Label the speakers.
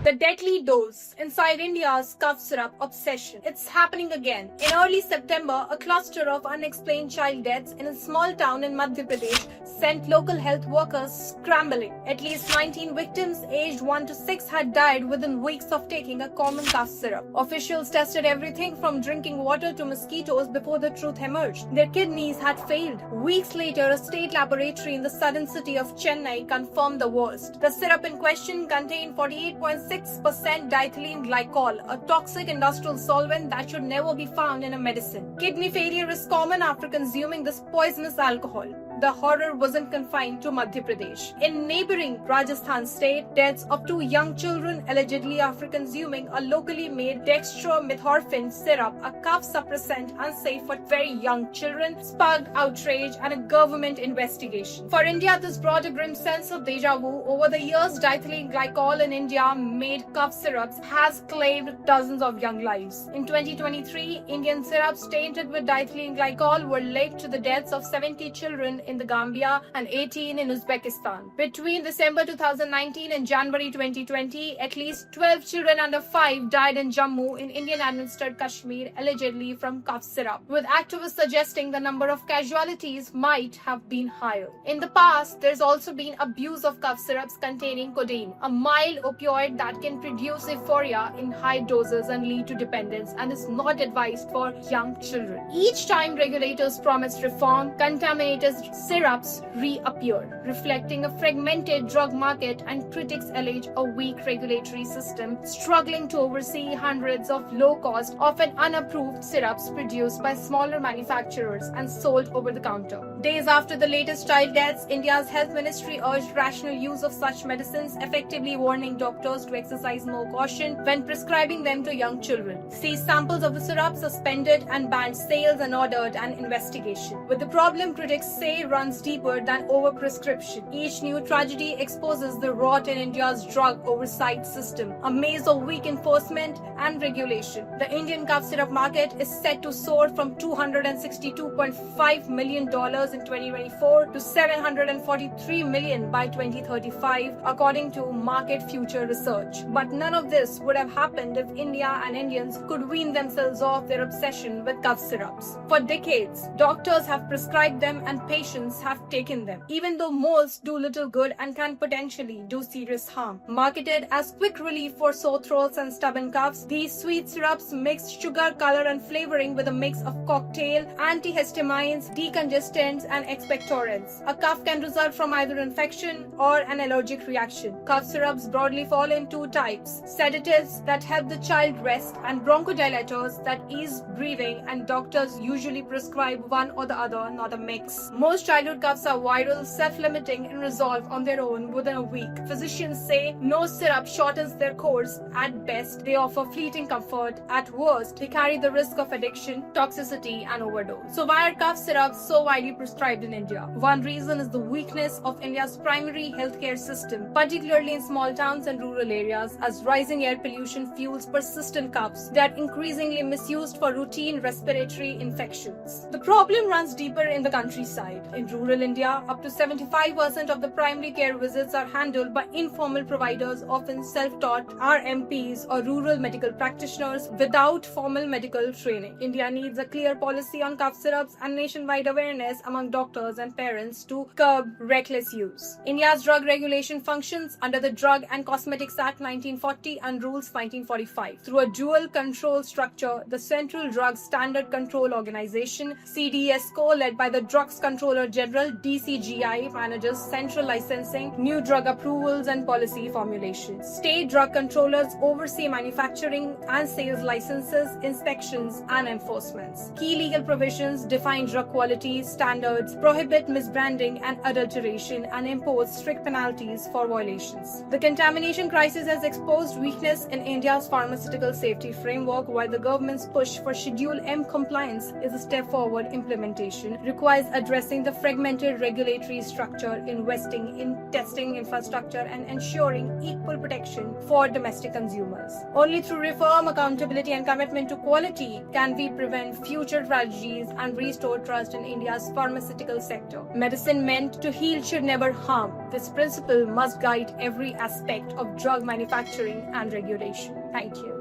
Speaker 1: The deadly dose inside India's cough syrup obsession. It's happening again. In early September, a cluster of unexplained child deaths in a small town in Madhya Pradesh sent local health workers scrambling. At least 19 victims aged 1 to 6 had died within weeks of taking a common cough syrup. Officials tested everything from drinking water to mosquitoes before the truth emerged. Their kidneys had failed. Weeks later, a state laboratory in the southern city of Chennai confirmed the worst. The syrup in question contained 48.6% diethylene glycol, a toxic industrial solvent that should never be found in a medicine. Kidney failure is common after consuming this poisonous alcohol. The horror wasn't confined to Madhya Pradesh. In neighboring Rajasthan state, deaths of 2 young children allegedly after consuming a locally made dextromethorphan syrup, a cough suppressant unsafe for very young children, sparked outrage and a government investigation. For India, this brought a grim sense of deja vu. Over the years, diethylene glycol in India-made cough syrups has claimed dozens of young lives. In 2023, Indian syrups tainted with diethylene glycol were linked to the deaths of 70 children in the Gambia and 18 in Uzbekistan. Between December 2019 and January 2020, at least 12 children under 5 died in Jammu in Indian-administered Kashmir, allegedly from cough syrup, with activists suggesting the number of casualties might have been higher. In the past, there's also been abuse of cough syrups containing codeine, a mild opioid that can produce euphoria in high doses and lead to dependence and is not advised for young children. Each time regulators promised reform, contaminated syrups reappear, reflecting a fragmented drug market, and critics allege a weak regulatory system struggling to oversee hundreds of low-cost, often unapproved syrups produced by smaller manufacturers and sold over the counter. Days after the latest child deaths, India's health ministry urged rational use of such medicines, effectively warning doctors to exercise more caution when prescribing them to young children. Seized samples of the syrup, suspended and banned sales, and ordered an investigation. With the problem, critics say, runs deeper than overprescription. Each new tragedy exposes the rot in India's drug oversight system, a maze of weak enforcement and regulation. The Indian cough syrup market is set to soar from $262.5 million in 2024 to $743 million by 2035, according to Market Future Research. But none of this would have happened if India and Indians could wean themselves off their obsession with cough syrups. For decades, doctors have prescribed them and patients have taken them, even though most do little good and can potentially do serious harm. Marketed as quick relief for sore throats and stubborn coughs, these sweet syrups mix sugar, color, and flavoring with a mix of cocktail, antihistamines, decongestants, and expectorants. A cough can result from either infection or an allergic reaction. Cough syrups broadly fall in 2 types: sedatives that help the child rest and bronchodilators that ease breathing, and doctors usually prescribe one or the other, not a mix. Most childhood coughs are viral, self-limiting, and resolve on their own within a week. Physicians say no syrup shortens their course. At best, they offer fleeting comfort. At worst, they carry the risk of addiction, toxicity, and overdose. So why are cough syrups so widely prescribed in India? One reason is the weakness of India's primary healthcare system, particularly in small towns and rural areas, as rising air pollution fuels persistent coughs that are increasingly misused for routine respiratory infections. The problem runs deeper in the countryside. In rural India, up to 75% of the primary care visits are handled by informal providers, often self-taught RMPs or rural medical practitioners without formal medical training. India needs a clear policy on cough syrups and nationwide awareness among doctors and parents to curb reckless use. India's drug regulation functions under the Drug and Cosmetics Act 1940 and Rules 1945. Through a dual control structure, the Central Drug Standard Control Organization, CDSCO, led by the Drugs Controller General DCGI, manages central licensing, new drug approvals, and policy formulation. State drug controllers oversee manufacturing and sales licenses, inspections, and enforcements. Key legal provisions define drug quality standards, prohibit misbranding and adulteration, and impose strict penalties for violations. The contamination crisis has exposed weakness in India's pharmaceutical safety framework, while the government's push for Schedule M compliance is a step forward. Implementation requires addressing the the fragmented regulatory structure, investing in testing infrastructure, and ensuring equal protection for domestic consumers. Only through reform, accountability, and commitment to quality can we prevent future tragedies and restore trust in India's pharmaceutical sector. Medicine meant to heal should never harm. This principle must guide every aspect of drug manufacturing and regulation. Thank you.